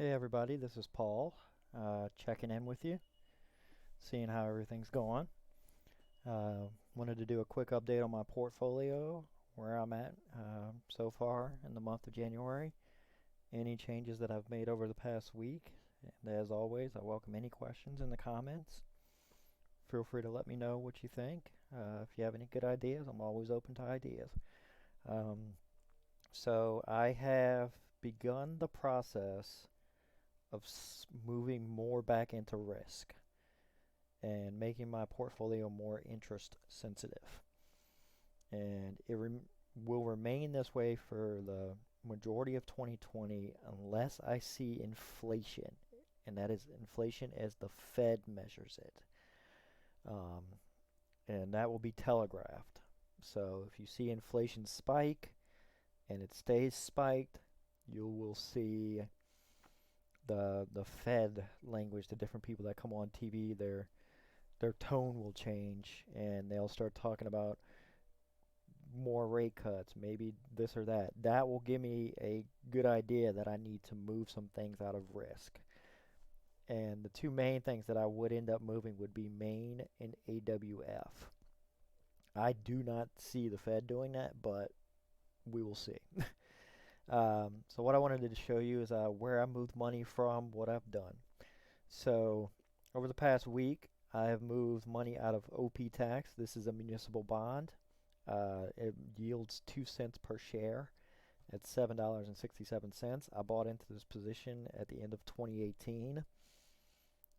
Hey everybody, this is Paul, checking in with you, seeing how everything's going. Wanted to do a quick update on my portfolio, where I'm at so far in the month of January, any changes that I've made over the past week. And as always, I welcome any questions in the comments. Feel free to let me know what you think. If you have any good ideas, I'm always open to ideas. Um, so I have begun the process of moving more back into risk and making my portfolio more interest sensitive. And will remain this way for the majority of 2020 unless I see inflation, and that is inflation as the Fed measures it. Um, and that will be telegraphed. So if you see inflation spike and it stays spiked, you will see the Fed language, the different people that come on TV, their tone will change and they'll start talking about more rate cuts, maybe this or that. That will give me a good idea that I need to move some things out of risk. And the two main things that I would end up moving would be Maine and AWF. I do not see the Fed doing that, but we will see. So what I wanted to show you is where I moved money from, what I've done. So over the past week, I have moved money out of OP tax. This is a municipal bond. It yields 2 cents per share at $7.67. I bought into this position at the end of 2018.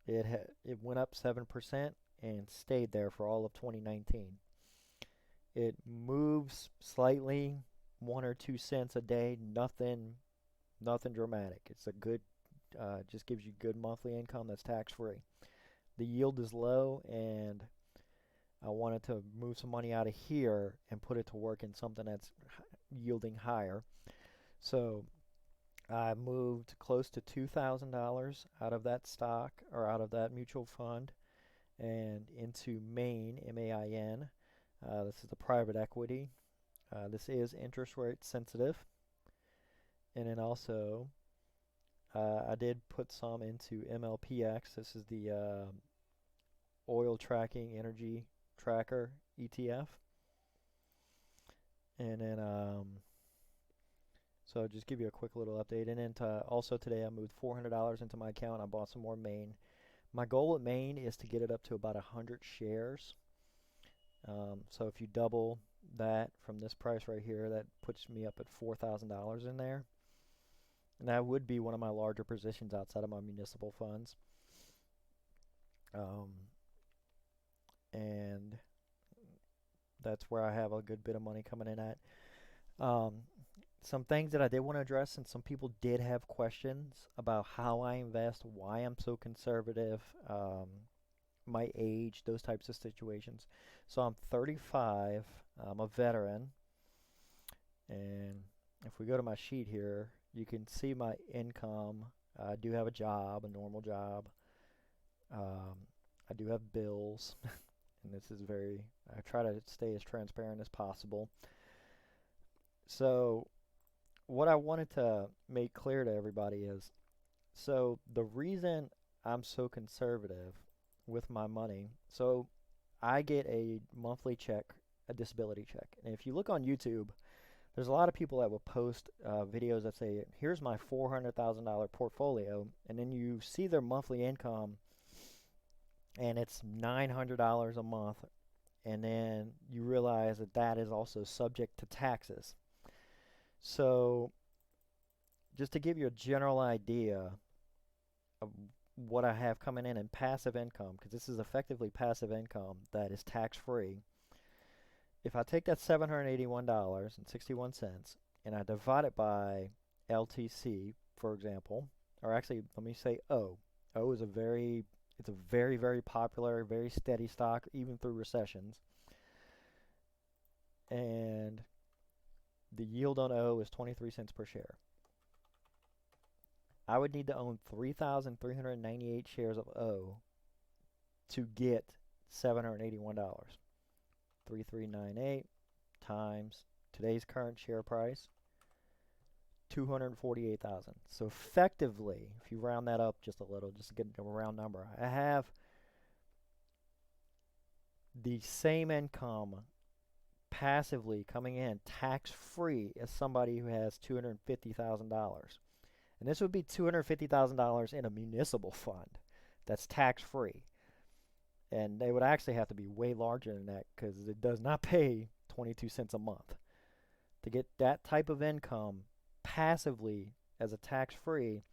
It went up 7% and stayed there for all of 2019. It moves slightly, 1 or 2 cents a day, nothing dramatic. It's a good, just gives you good monthly income that's tax free. The yield is low, and I wanted to move some money out of here and put it to work in something that's yielding higher. So I moved close to $2,000 out of that stock or out of that mutual fund and into Maine, M-A-I-N. This is the private equity. This is interest rate sensitive. And then also, I did put some into MLPX. This is the oil tracking energy tracker ETF. And then, so just give you a quick little update. And then also today I moved $400 into my account. I bought some more Maine. My goal at Maine is to get it up to about 100 shares. So if you double that from this price right here, that puts me up at $4,000 in there. And that would be one of my larger positions outside of my municipal funds. And that's where I have a good bit of money coming in at. Some things that I did want to address, and some people did have questions about how I invest, why I'm so conservative, my age, those types of situations. So I'm 35, I'm a veteran, and if we go to my sheet here, you can see my income. I do have a job, a normal job. I do have bills, and I try to stay as transparent as possible. So what I wanted to make clear to everybody is, so the reason I'm so conservative with my money, so I get a monthly check, a disability check. And if you look on YouTube, there's a lot of people that will post videos that say, here's my $400,000 portfolio, and then you see their monthly income and it's $900 a month, and then you realize that that is also subject to taxes. So just to give you a general idea of what I have coming in passive income, because this is effectively passive income that is tax free. If I take that $781.61 and I divide it by LTC, for example, or actually let me say O. O is it's a very, very popular, very steady stock, even through recessions. And the yield on O is 23 cents per share. I would need to own 3,398 shares of O to get $781. 3398 times today's current share price, $248,000. So effectively, if you round that up just a little, just to get a round number, I have the same income passively coming in tax-free as somebody who has $250,000. And this would be $250,000 in a municipal fund that's tax-free. And they would actually have to be way larger than that because it does not pay 22 cents a month. To get that type of income passively as a tax-free,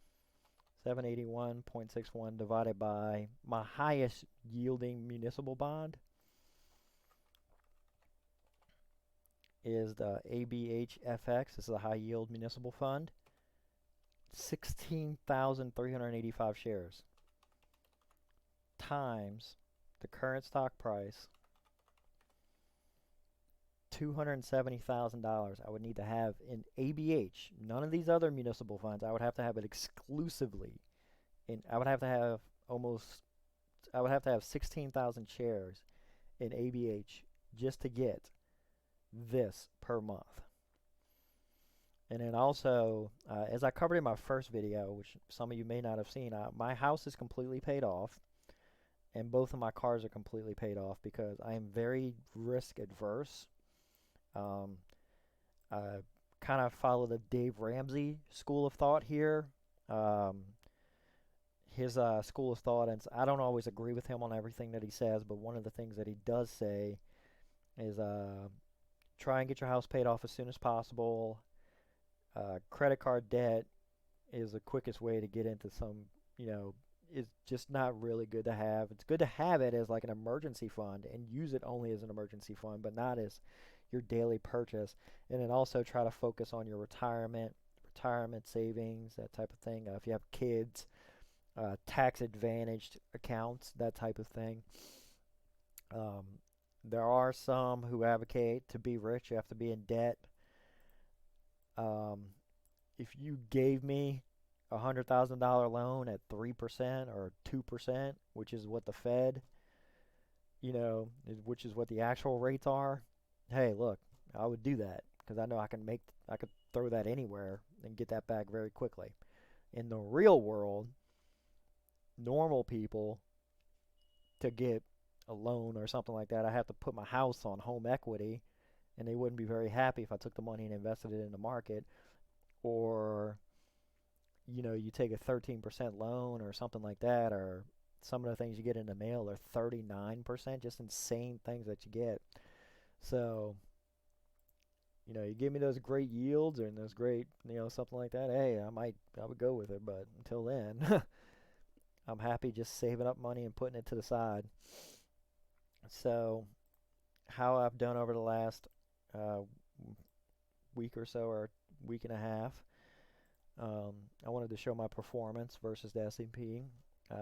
781.61 divided by my highest yielding municipal bond is the ABHFX. This is a high yield municipal fund. 16,385 shares times the current stock price, $270,000 I would need to have in ABH. None of these other municipal funds. I would have to have it exclusively in. I would have to have 16,000 shares in ABH just to get this per month. And then also, as I covered in my first video, which some of you may not have seen, my house is completely paid off, and both of my cars are completely paid off because I am very risk adverse. I kind of follow the Dave Ramsey school of thought here. His school of thought, and I don't always agree with him on everything that he says, but one of the things that he does say is try and get your house paid off as soon as possible. Credit card debt is the quickest way to get into some, is just not really good to have. It's good to have it as like an emergency fund and use it only as an emergency fund, but not as your daily purchase. And then also try to focus on your retirement savings, that type of thing. If you have kids, tax advantaged accounts, that type of thing. There are some who advocate to be rich, you have to be in debt. If you gave me a $100,000 loan at 3% or 2%, which is what the Fed, which is what the actual rates are, hey, look, I would do that because I know I could throw that anywhere and get that back very quickly. In the real world, normal people, to get a loan or something like that, I have to put my house on home equity, and they wouldn't be very happy if I took the money and invested it in the market. Or you take a 13% loan or something like that, or some of the things you get in the mail are 39%, just insane things that you get. So you give me those great yields and those great something like that, hey, I would go with it, but until then I'm happy just saving up money and putting it to the side. So how I've done over the last week or so, or week and a half, I wanted to show my performance versus the S&P.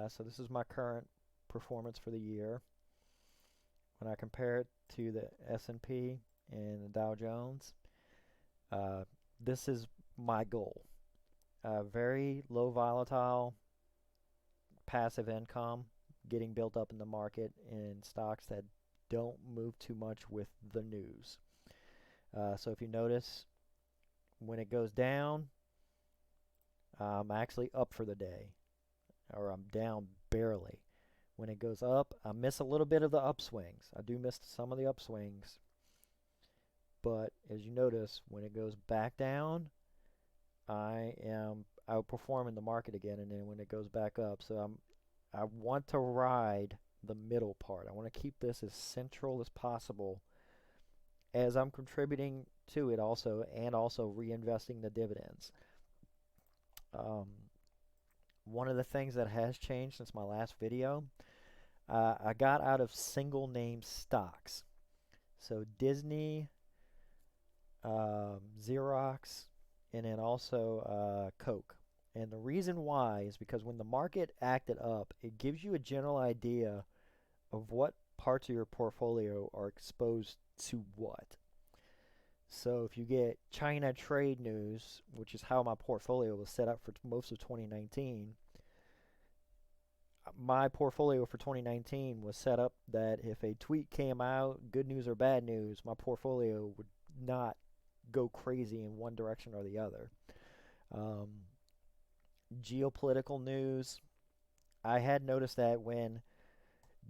So this is my current performance for the year. When I compare it to the S&P and the Dow Jones, this is my goal. Very low volatile, passive income getting built up in the market in stocks that don't move too much with the news. So if you notice, when it goes down, I'm actually up for the day, or I'm down barely. When it goes up, I miss a little bit of the upswings. I do miss some of the upswings. But as you notice, when it goes back down, I am outperforming the market again, and then when it goes back up, so I want to ride the middle part. I want to keep this as central as possible as I'm contributing to it also, and also reinvesting the dividends. One of the things that has changed since my last video, I got out of single name stocks. So Disney, Xerox, and then also Coke. And the reason why is because when the market acted up, it gives you a general idea of what parts of your portfolio are exposed to what. So if you get China trade news, which is how my portfolio was set up for most of 2019, my portfolio for 2019 was set up that if a tweet came out, good news or bad news, my portfolio would not go crazy in one direction or the other. Um, Geopolitical news. I had noticed that when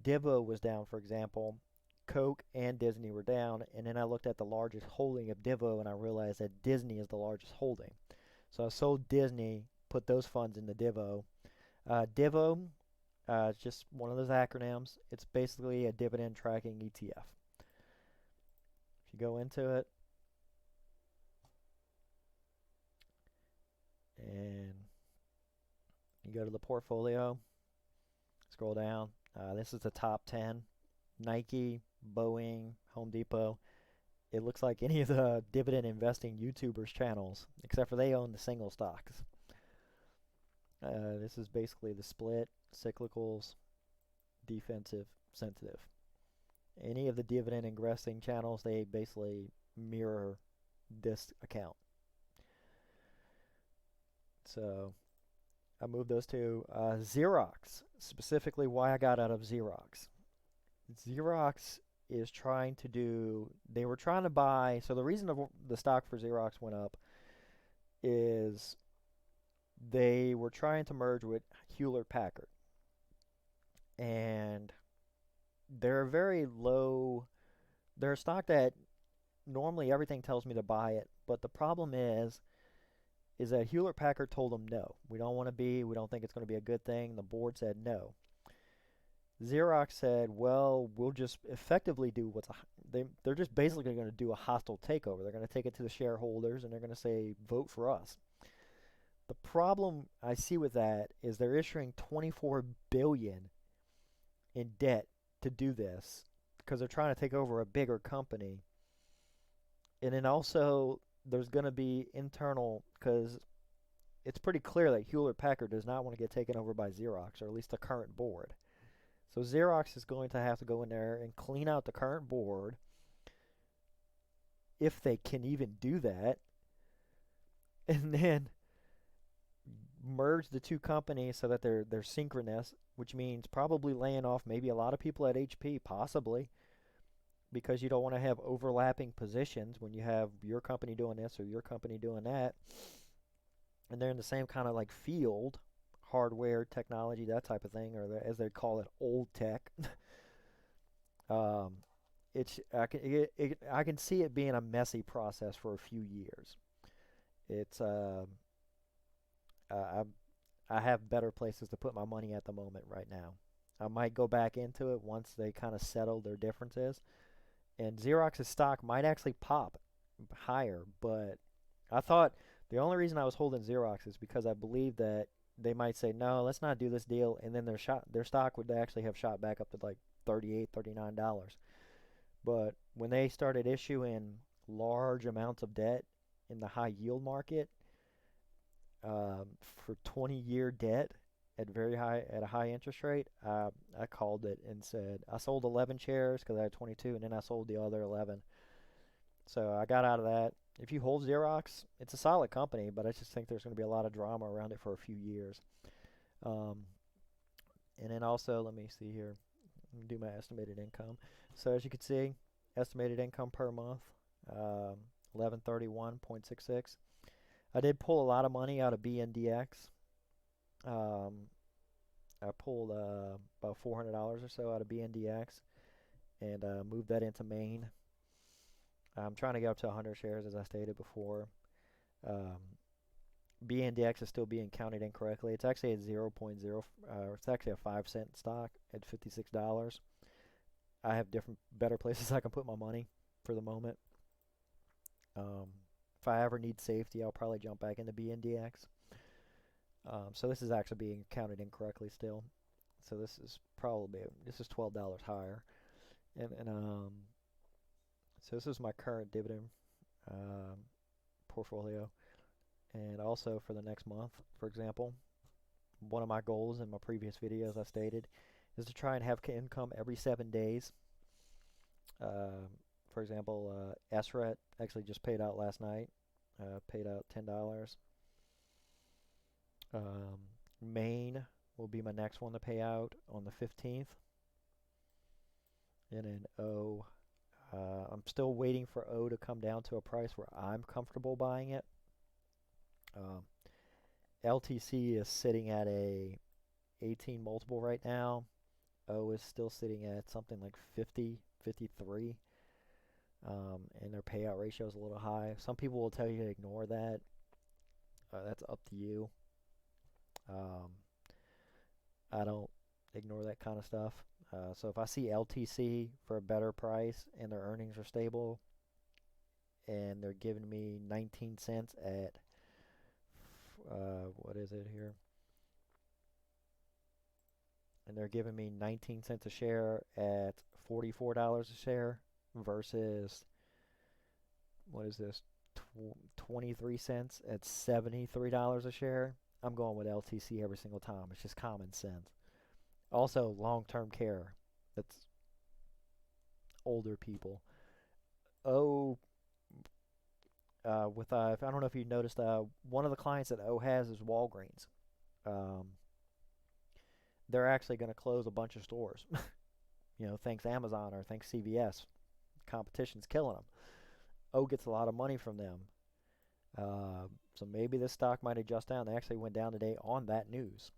Divo was down, for example, Coke and Disney were down, and then I looked at the largest holding of Divo and I realized that Disney is the largest holding. So I sold Disney, put those funds into Divo. Divo, it's just one of those acronyms. It's basically a dividend tracking ETF. If you go into it and you go to the portfolio, scroll down. This is the top 10. Nike, Boeing, Home Depot. It looks like any of the dividend investing YouTubers' channels, except for they own the single stocks. This is basically the split, cyclicals, defensive, sensitive. Any of the dividend investing channels, they basically mirror this account. So I moved those to Xerox, specifically why I got out of Xerox. Xerox is trying to do, they were trying to buy, so the reason the stock for Xerox went up is they were trying to merge with Hewlett Packard. And they're very low, they're a stock that normally everything tells me to buy it, but the problem is that Hewlett Packard told them no. We don't want to be, we don't think it's going to be a good thing. The board said no. Xerox said, well, we'll just effectively do they're just basically going to do a hostile takeover. They're going to take it to the shareholders and they're going to say, vote for us. The problem I see with that is they're issuing $24 billion in debt to do this because they're trying to take over a bigger company. And then also there's going to be internal, because it's pretty clear that Hewlett Packard does not want to get taken over by Xerox, or at least the current board. So Xerox is going to have to go in there and clean out the current board, if they can even do that, and then merge the two companies so that they're synchronous, which means probably laying off maybe a lot of people at HP, possibly, because you don't want to have overlapping positions when you have your company doing this or your company doing that, and they're in the same kind of like field, hardware, technology, that type of thing, or as they call it, old tech. um, I can see it being a messy process for a few years. It's I I have better places to put my money at the moment right now. I might go back into it once they kind of settle their differences, and Xerox's stock might actually pop higher. But I thought the only reason I was holding Xerox is because I believe that they might say no, let's not do this deal, and then their stock would actually have shot back up to like $38, $39. But when they started issuing large amounts of debt in the high yield market, for 20-year debt at a high interest rate, I called it and said I sold 11 shares because I had 22, and then I sold the other 11. So I got out of that. If you hold Xerox, it's a solid company, but I just think there's going to be a lot of drama around it for a few years. Um, and then also, let me see here, do my estimated income. So as you can see, estimated income per month, 1131.66. I did pull a lot of money out of BNDX. Um, I pulled about $400 or so out of BNDX and moved that into Maine. I'm trying to get up to 100 shares, as I stated before. Um, BNDX is still being counted incorrectly. It's actually at 0.0. It's actually a 5-cent stock at $56. I have better places I can put my money for the moment. If I ever need safety, I'll probably jump back into BNDX. So this is actually being counted incorrectly still. So this is $12 higher, and so this is my current dividend portfolio, and also for the next month, for example, one of my goals in my previous videos I stated is to try and have income every 7 days. For example, SRET actually just paid out last night. Paid out $10. Maine will be my next one to pay out on the 15th. And then O, I'm still waiting for O to come down to a price where I'm comfortable buying it. LTC is sitting at a 18 multiple right now. O is still sitting at something like 50, 53. And their payout ratio is a little high. Some people will tell you to ignore that. That's up to you. Um, I don't ignore that kind of stuff. So if I see LTC for a better price and their earnings are stable and they're giving me 19 cents at, what is it here? And they're giving me 19 cents a share at $44 a share versus, what is this, 23 cents at $73 a share. I'm going with LTC every single time. It's just common sense. Also, long-term care. That's older people. O, I don't know if you noticed, one of the clients that O has is Walgreens. Um, they're actually going to close a bunch of stores. Thanks Amazon or thanks CVS. Competition's killing them. O gets a lot of money from them. So maybe this stock might adjust down. They actually went down today on that news.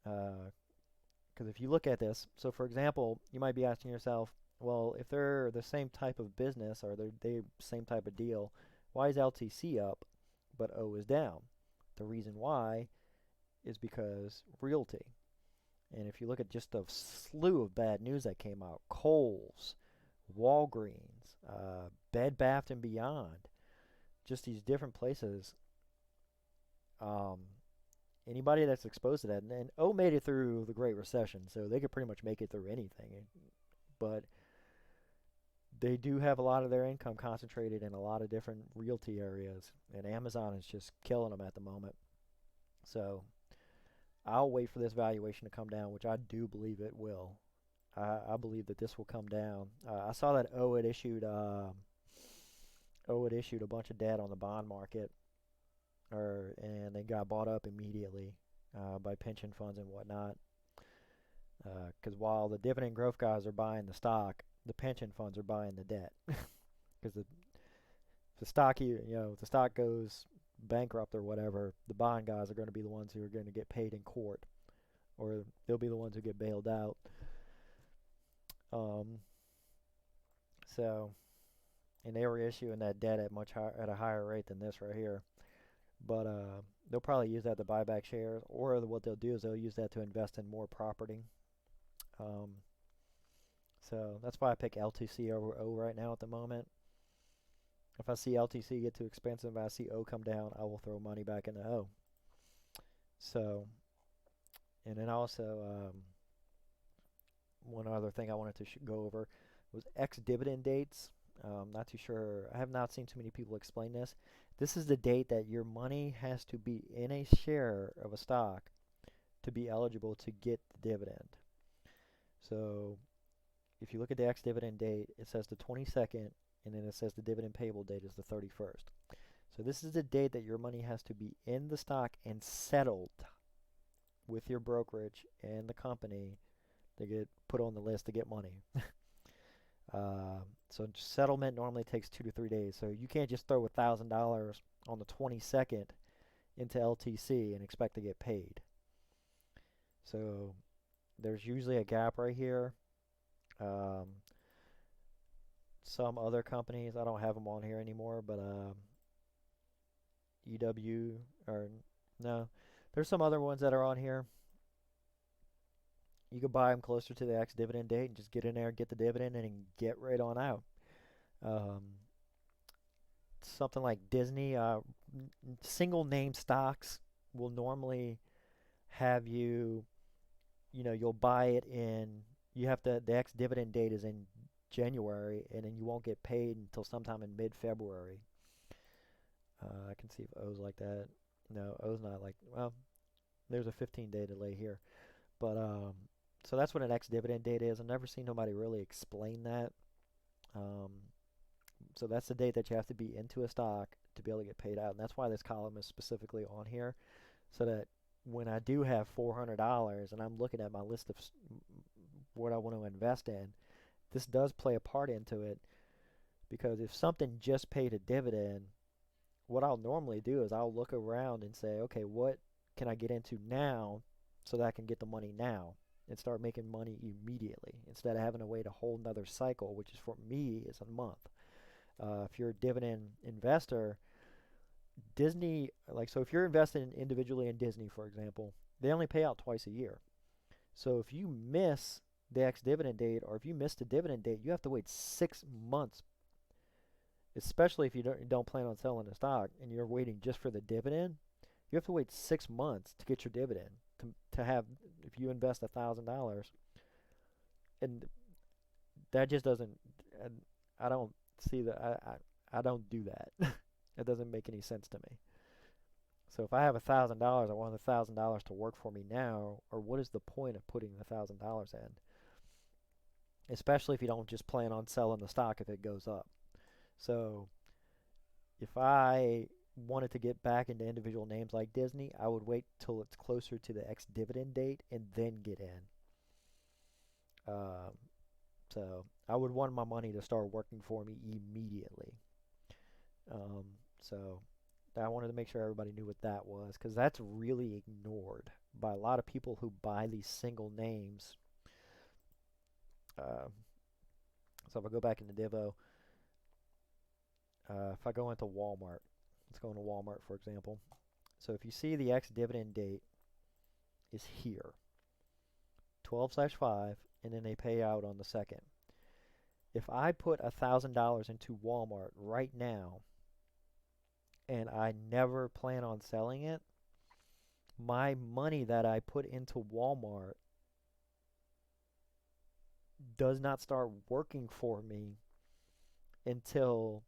Because if you look at this, so for example, you might be asking yourself, well, if they're the same type of business or they're the same type of deal, why is LTC up but O is down? The reason why is because realty. And if you look at just a slew of bad news that came out, Kohl's, Walgreens, Bed Bath and Beyond, just these different places. Anybody that's exposed to that, and O made it through the Great Recession, so they could pretty much make it through anything. But they do have a lot of their income concentrated in a lot of different realty areas, and Amazon is just killing them at the moment. So I'll wait for this valuation to come down, which I do believe it will. I believe that this will come down. I saw that O had issued a bunch of debt on the bond market, and they got bought up immediately by pension funds and whatnot. Because while the dividend growth guys are buying the stock, the pension funds are buying the debt. Because the stock, if the stock goes bankrupt or whatever, the bond guys are going to be the ones who are going to get paid in court, or they'll be the ones who get bailed out. So, and they were issuing that debt at a higher rate than this right here. But they'll probably use that to buy back shares, or what they'll do is they'll use that to invest in more property. So that's why I pick LTC over O right now at the moment. If I see LTC get too expensive, I see O come down, I will throw money back into O. So, and then also one other thing I wanted to go over was ex-dividend dates. Not too sure. I have not seen too many people explain this. This is the date that your money has to be in a share of a stock to be eligible to get the dividend. So if you look at the ex-dividend date, it says the 22nd, and then it says the dividend payable date is the 31st. So this is the date that your money has to be in the stock and settled with your brokerage and the company to get put on the list to get money. So settlement normally takes 2 to 3 days. So you can't just throw $1,000 on the 22nd into LTC and expect to get paid. So there's usually a gap right here. Some other companies, I don't have them on here anymore, but EW, or no, there's some other ones that are on here. You could buy them closer to the ex-dividend date and just get in there, get the dividend, and get right on out. Something like Disney, single name stocks will normally have you'll buy it the ex-dividend date is in January, and then you won't get paid until sometime in mid-February. I can see if O's like that. No, O's not like, well, there's a 15-day delay here. But, so that's what an ex-dividend date is. I've never seen nobody really explain that. So that's the date that you have to be into a stock to be able to get paid out. And that's why this column is specifically on here. So that when I do have $400 and I'm looking at my list of what I want to invest in, this does play a part into it. Because if something just paid a dividend, what I'll normally do is I'll look around and say, okay, what can I get into now so that I can get the money now and start making money immediately instead of having to wait a whole nother cycle, which is for me is a month. If you're a dividend investor, Disney, like, so if you're investing individually in Disney, for example, they only pay out twice a year. So if you miss the ex-dividend date, or if you miss the dividend date, you have to wait 6 months, especially if you don't plan on selling the stock and you're waiting just for the dividend. You have to wait 6 months to get your dividend. To have, if you invest $1,000, and that just doesn't. I don't see that. I don't do that. It doesn't make any sense to me. So if I have $1,000, I want $1,000 to work for me now, or what is the point of putting $1,000 in? Especially if you don't just plan on selling the stock if it goes up. So if I wanted to get back into individual names like Disney, I would wait till it's closer to the ex-dividend date and then get in. Um, so I would want my money to start working for me immediately. Um, so I wanted to make sure everybody knew what that was, because that's really ignored by a lot of people who buy these single names. Uh, so if I go back into Divo, if I go into Walmart, let's go into Walmart for example. So if you see the ex-dividend date is here, 12/5, and then they pay out on the 2nd. If I put $1,000 into Walmart right now and I never plan on selling it, my money that I put into Walmart does not start working for me until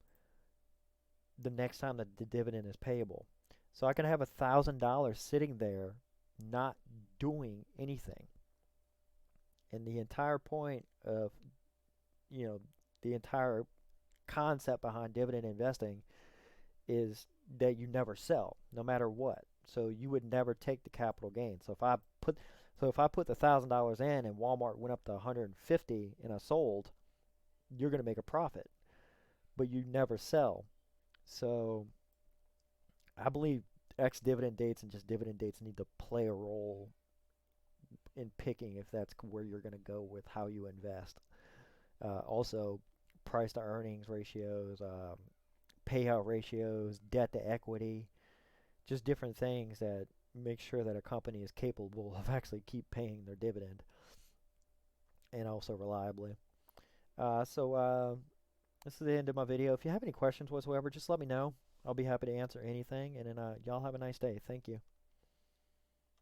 the next time that the dividend is payable. So I can have $1,000 sitting there not doing anything. And the entire point of, you know, the entire concept behind dividend investing is that you never sell, no matter what. So you would never take the capital gain. If I put the $1,000 in and Walmart went up to 150 and I sold, you're going to make a profit, but you never sell. So I believe ex-dividend dates and just dividend dates need to play a role in picking if that's where you're going to go with how you invest. Also, price to earnings ratios, payout ratios, debt to equity, just different things that make sure that a company is capable of actually keep paying their dividend and also reliably. This is the end of my video. If you have any questions whatsoever, just let me know. I'll be happy to answer anything. And then y'all have a nice day. Thank you.